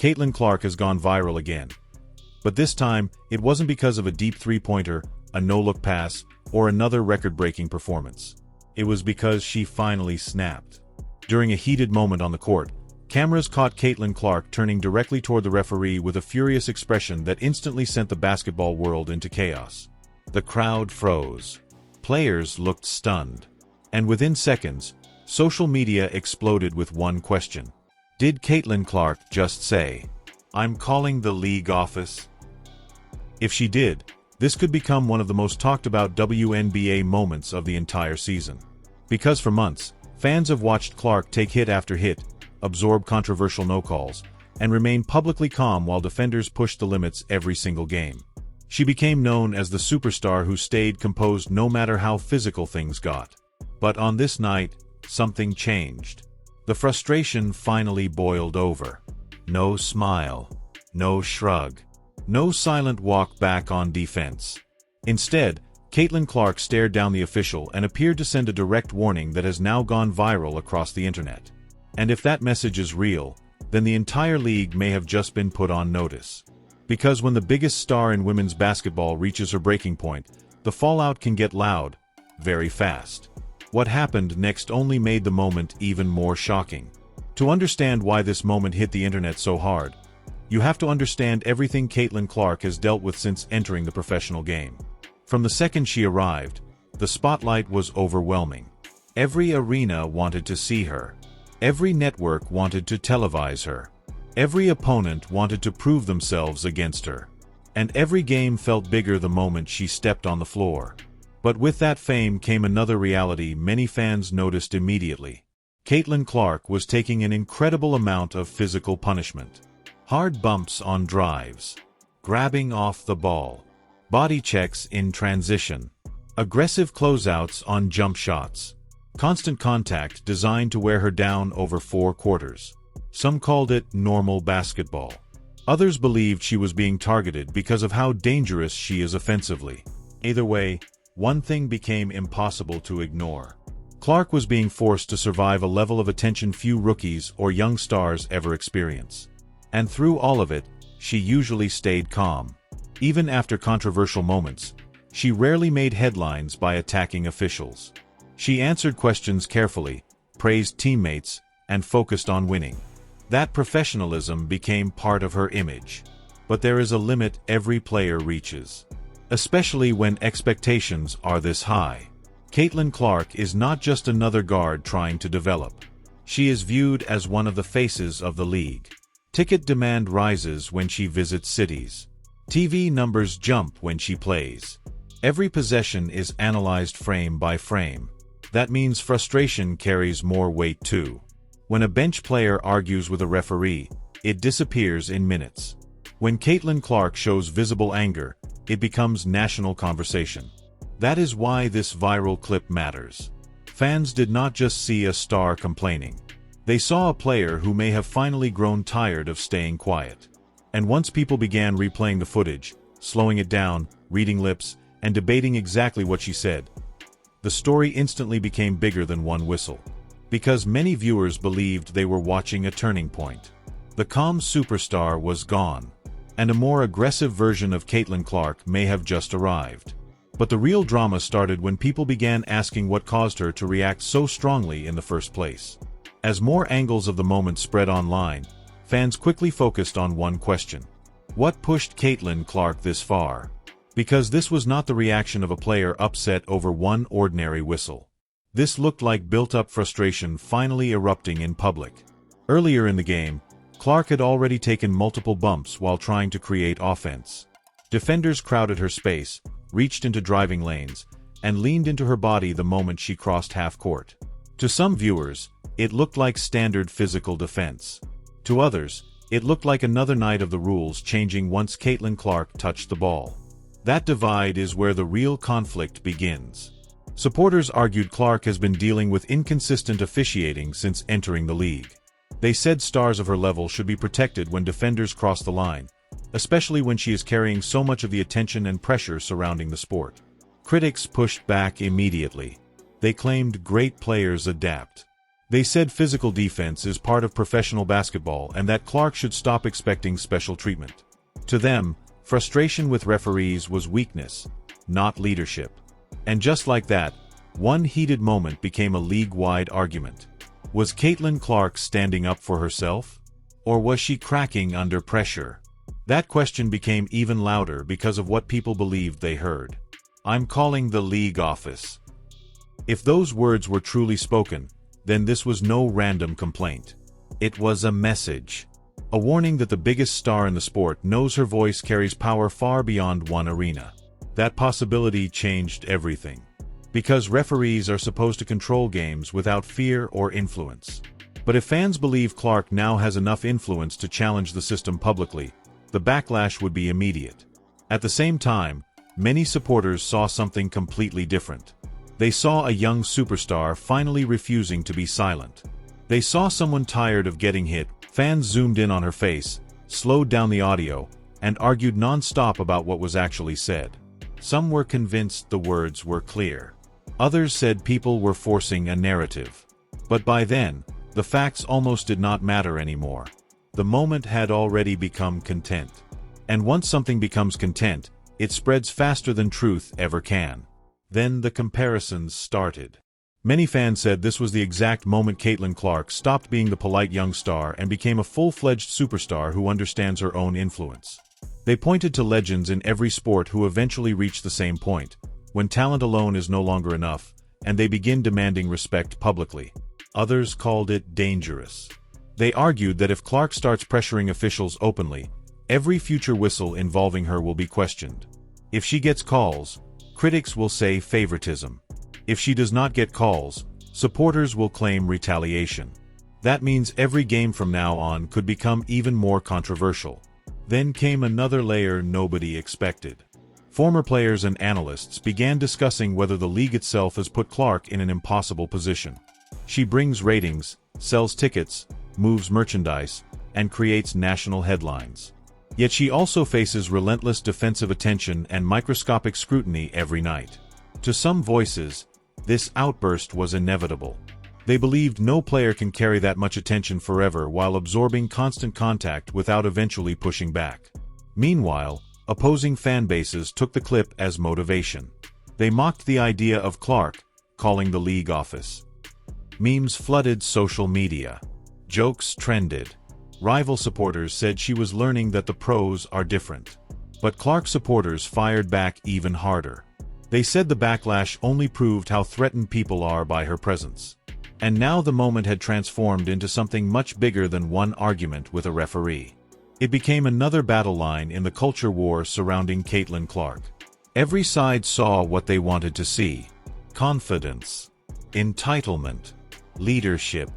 Caitlin Clark has gone viral again. But this time, it wasn't because of a deep three-pointer, a no-look pass, or another record-breaking performance. It was because she finally snapped. During a heated moment on the court, cameras caught Caitlin Clark turning directly toward the referee with a furious expression that instantly sent the basketball world into chaos. The crowd froze. Players looked stunned. And within seconds, social media exploded with one question. Did Caitlin Clark just say, "I'm calling the league office"? If she did, this could become one of the most talked about WNBA moments of the entire season. Because for months, fans have watched Clark take hit after hit, absorb controversial no-calls, and remain publicly calm while defenders pushed the limits every single game. She became known as the superstar who stayed composed no matter how physical things got. But on this night, something changed. The frustration finally boiled over. No smile. No shrug. No silent walk back on defense. Instead, Caitlin Clark stared down the official and appeared to send a direct warning that has now gone viral across the internet. And if that message is real, then the entire league may have just been put on notice. Because when the biggest star in women's basketball reaches her breaking point, the fallout can get loud, very fast. What happened next only made the moment even more shocking. To understand why this moment hit the internet so hard, you have to understand everything Caitlin Clark has dealt with since entering the professional game. From the second she arrived, the spotlight was overwhelming. Every arena wanted to see her. Every network wanted to televise her. Every opponent wanted to prove themselves against her. And every game felt bigger the moment she stepped on the floor. But with that fame came another reality many fans noticed immediately. Caitlin Clark was taking an incredible amount of physical punishment. Hard bumps on drives. Grabbing off the ball. Body checks in transition. Aggressive closeouts on jump shots. Constant contact designed to wear her down over 4 quarters. Some called it normal basketball. Others believed she was being targeted because of how dangerous she is offensively. Either way, one thing became impossible to ignore. Clark was being forced to survive a level of attention few rookies or young stars ever experience. And through all of it, she usually stayed calm. Even after controversial moments, she rarely made headlines by attacking officials. She answered questions carefully, praised teammates, and focused on winning. That professionalism became part of her image. But there is a limit every player reaches. Especially when expectations are this high. Caitlin Clark is not just another guard trying to develop. She is viewed as one of the faces of the league. Ticket demand rises when she visits cities. TV numbers jump when she plays. Every possession is analyzed frame by frame. That means frustration carries more weight too. When a bench player argues with a referee, it disappears in minutes. When Caitlin Clark shows visible anger, it becomes national conversation. That is why this viral clip matters. Fans did not just see a star complaining. They saw a player who may have finally grown tired of staying quiet. And once people began replaying the footage, slowing it down, reading lips, and debating exactly what she said, the story instantly became bigger than one whistle. Because many viewers believed they were watching a turning point. The calm superstar was gone. And a more aggressive version of Caitlin Clark may have just arrived. But the real drama started when people began asking what caused her to react so strongly in the first place. As more angles of the moment spread online, fans quickly focused on one question. What pushed Caitlin Clark this far? Because this was not the reaction of a player upset over one ordinary whistle. This looked like built-up frustration finally erupting in public. Earlier in the game, Clark had already taken multiple bumps while trying to create offense. Defenders crowded her space, reached into driving lanes, and leaned into her body the moment she crossed half-court. To some viewers, it looked like standard physical defense. To others, it looked like another night of the rules changing once Caitlin Clark touched the ball. That divide is where the real conflict begins. Supporters argued Clark has been dealing with inconsistent officiating since entering the league. They said stars of her level should be protected when defenders cross the line, especially when she is carrying so much of the attention and pressure surrounding the sport. Critics pushed back immediately. They claimed great players adapt. They said physical defense is part of professional basketball and that Clark should stop expecting special treatment. To them, frustration with referees was weakness, not leadership. And just like that, one heated moment became a league-wide argument. Was Caitlin Clark standing up for herself? Or was she cracking under pressure? That question became even louder because of what people believed they heard. "I'm calling the league office." If those words were truly spoken, then this was no random complaint. It was a message. A warning that the biggest star in the sport knows her voice carries power far beyond one arena. That possibility changed everything. Because referees are supposed to control games without fear or influence. But if fans believe Clark now has enough influence to challenge the system publicly, the backlash would be immediate. At the same time, many supporters saw something completely different. They saw a young superstar finally refusing to be silent. They saw someone tired of getting hit. Fans zoomed in on her face, slowed down the audio, and argued non-stop about what was actually said. Some were convinced the words were clear. Others said people were forcing a narrative. But by then, the facts almost did not matter anymore. The moment had already become content. And once something becomes content, it spreads faster than truth ever can. Then the comparisons started. Many fans said this was the exact moment Caitlin Clark stopped being the polite young star and became a full-fledged superstar who understands her own influence. They pointed to legends in every sport who eventually reach the same point, when talent alone is no longer enough, and they begin demanding respect publicly. Others called it dangerous. They argued that if Clark starts pressuring officials openly, every future whistle involving her will be questioned. If she gets calls, critics will say favoritism. If she does not get calls, supporters will claim retaliation. That means every game from now on could become even more controversial. Then came another layer nobody expected. Former players and analysts began discussing whether the league itself has put Clark in an impossible position. She brings ratings, sells tickets, moves merchandise, and creates national headlines. Yet she also faces relentless defensive attention and microscopic scrutiny every night. To some voices, this outburst was inevitable. They believed no player can carry that much attention forever while absorbing constant contact without eventually pushing back. Meanwhile, opposing fan bases took the clip as motivation. They mocked the idea of Clark calling the league office. Memes flooded social media. Jokes trended. Rival supporters said she was learning that the pros are different. But Clark supporters fired back even harder. They said the backlash only proved how threatened people are by her presence. And now the moment had transformed into something much bigger than one argument with a referee. It became another battle line in the culture war surrounding Caitlin Clark. Every side saw what they wanted to see. Confidence, entitlement, leadership,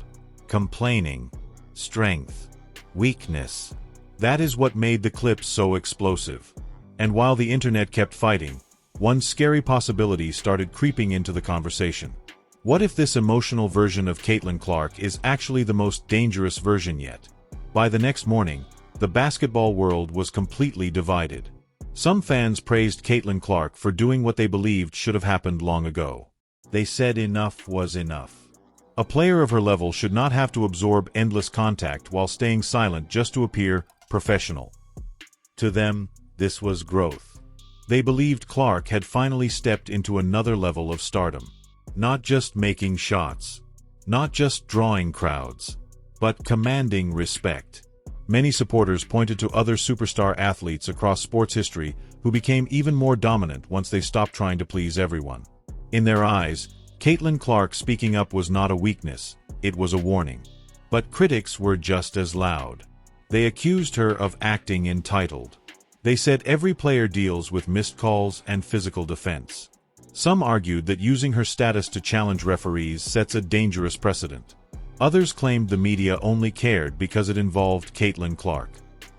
complaining, strength, weakness. That is what made the clip so explosive. And while the internet kept fighting, one scary possibility started creeping into the conversation. What if this emotional version of Caitlin Clark is actually the most dangerous version yet? By the next morning, the basketball world was completely divided. Some fans praised Caitlin Clark for doing what they believed should have happened long ago. They said enough was enough. A player of her level should not have to absorb endless contact while staying silent just to appear professional. To them, this was growth. They believed Clark had finally stepped into another level of stardom. Not just making shots, not just drawing crowds, but commanding respect. Many supporters pointed to other superstar athletes across sports history who became even more dominant once they stopped trying to please everyone. In their eyes, Caitlin Clark speaking up was not a weakness, it was a warning. But critics were just as loud. They accused her of acting entitled. They said every player deals with missed calls and physical defense. Some argued that using her status to challenge referees sets a dangerous precedent. Others claimed the media only cared because it involved Caitlin Clark.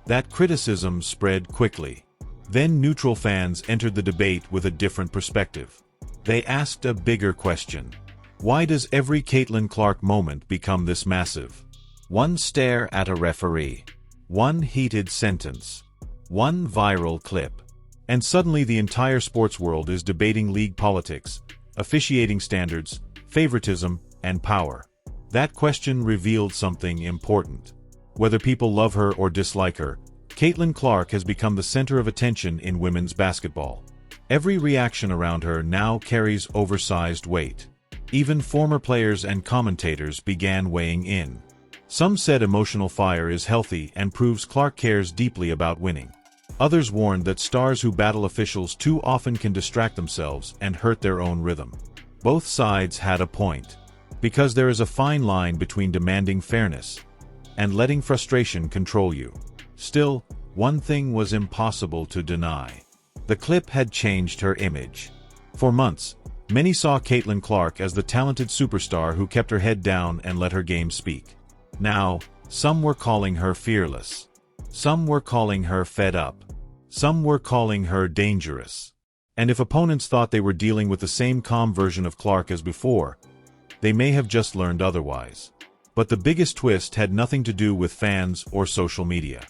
That criticism spread quickly. Then neutral fans entered the debate with a different perspective. They asked a bigger question. Why does every Caitlin Clark moment become this massive? One stare at a referee. One heated sentence. One viral clip. And suddenly the entire sports world is debating league politics, officiating standards, favoritism, and power. That question revealed something important. Whether people love her or dislike her, Caitlin Clark has become the center of attention in women's basketball. Every reaction around her now carries oversized weight. Even former players and commentators began weighing in. Some said emotional fire is healthy and proves Clark cares deeply about winning. Others warned that stars who battle officials too often can distract themselves and hurt their own rhythm. Both sides had a point, because there is a fine line between demanding fairness and letting frustration control you. Still, one thing was impossible to deny. The clip had changed her image. For months, many saw Caitlin Clark as the talented superstar who kept her head down and let her game speak. Now, some were calling her fearless. Some were calling her fed up. Some were calling her dangerous. And if opponents thought they were dealing with the same calm version of Clark as before, they may have just learned otherwise. But the biggest twist had nothing to do with fans or social media.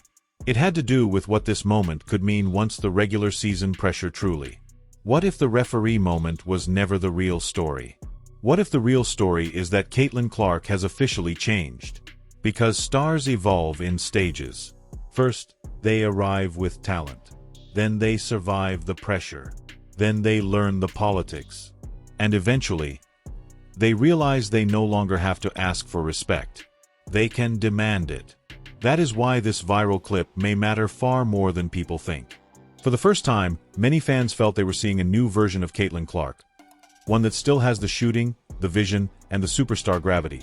It had to do with what this moment could mean once the regular season pressure truly. What if the referee moment was never the real story? What if the real story is that Caitlin Clark has officially changed? Because stars evolve in stages. First, they arrive with talent. Then they survive the pressure. Then they learn the politics. And eventually, they realize they no longer have to ask for respect. They can demand it. That is why this viral clip may matter far more than people think. For the first time, many fans felt they were seeing a new version of Caitlin Clark. One that still has the shooting, the vision, and the superstar gravity.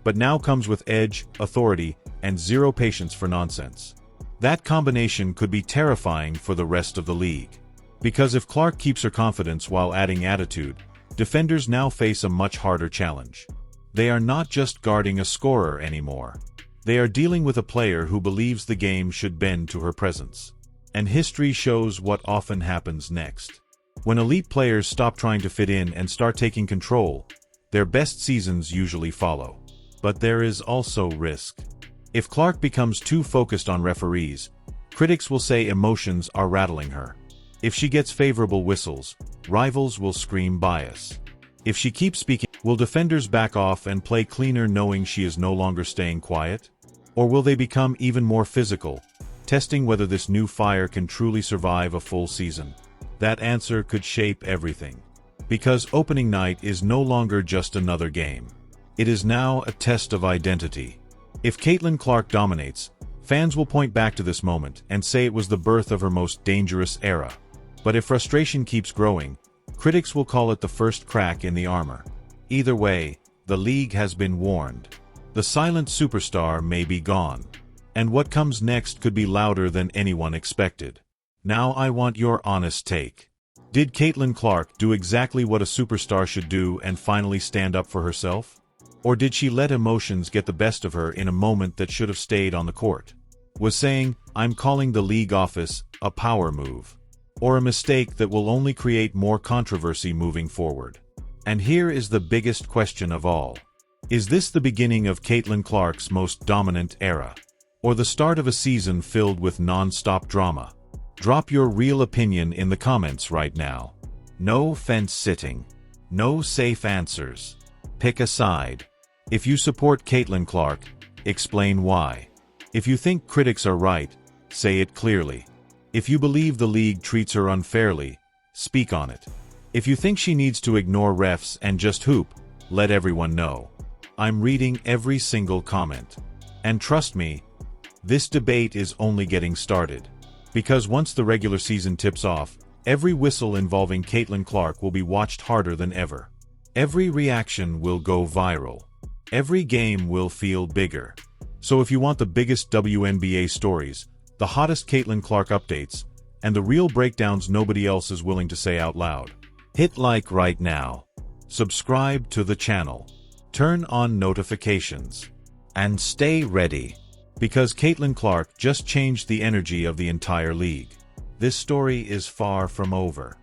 But now comes with edge, authority, and zero patience for nonsense. That combination could be terrifying for the rest of the league. Because if Clark keeps her confidence while adding attitude, defenders now face a much harder challenge. They are not just guarding a scorer anymore. They are dealing with a player who believes the game should bend to her presence. And history shows what often happens next. When elite players stop trying to fit in and start taking control, their best seasons usually follow. But there is also risk. If Clark becomes too focused on referees, critics will say emotions are rattling her. If she gets favorable whistles, rivals will scream bias. If she keeps speaking, will defenders back off and play cleaner knowing she is no longer staying quiet? Or will they become even more physical, testing whether this new fire can truly survive a full season? That answer could shape everything. Because opening night is no longer just another game. It is now a test of identity. If Caitlin Clark dominates, fans will point back to this moment and say it was the birth of her most dangerous era. But if frustration keeps growing, critics will call it the first crack in the armor. Either way, the league has been warned. The silent superstar may be gone. And what comes next could be louder than anyone expected. Now I want your honest take. Did Caitlin Clark do exactly what a superstar should do and finally stand up for herself? Or did she let emotions get the best of her in a moment that should have stayed on the court? Was saying, "I'm calling the league office," a power move? Or a mistake that will only create more controversy moving forward? And here is the biggest question of all. Is this the beginning of Caitlin Clark's most dominant era? Or the start of a season filled with non-stop drama? Drop your real opinion in the comments right now. No fence-sitting. No safe answers. Pick a side. If you support Caitlin Clark, explain why. If you think critics are right, say it clearly. If you believe the league treats her unfairly, speak on it. If you think she needs to ignore refs and just hoop, let everyone know. I'm reading every single comment. And trust me, this debate is only getting started. Because once the regular season tips off, every whistle involving Caitlin Clark will be watched harder than ever. Every reaction will go viral. Every game will feel bigger. So if you want the biggest WNBA stories, the hottest Caitlin Clark updates, and the real breakdowns nobody else is willing to say out loud, hit like right now. Subscribe to the channel. Turn on notifications. And stay ready. Because Caitlin Clark just changed the energy of the entire league. This story is far from over.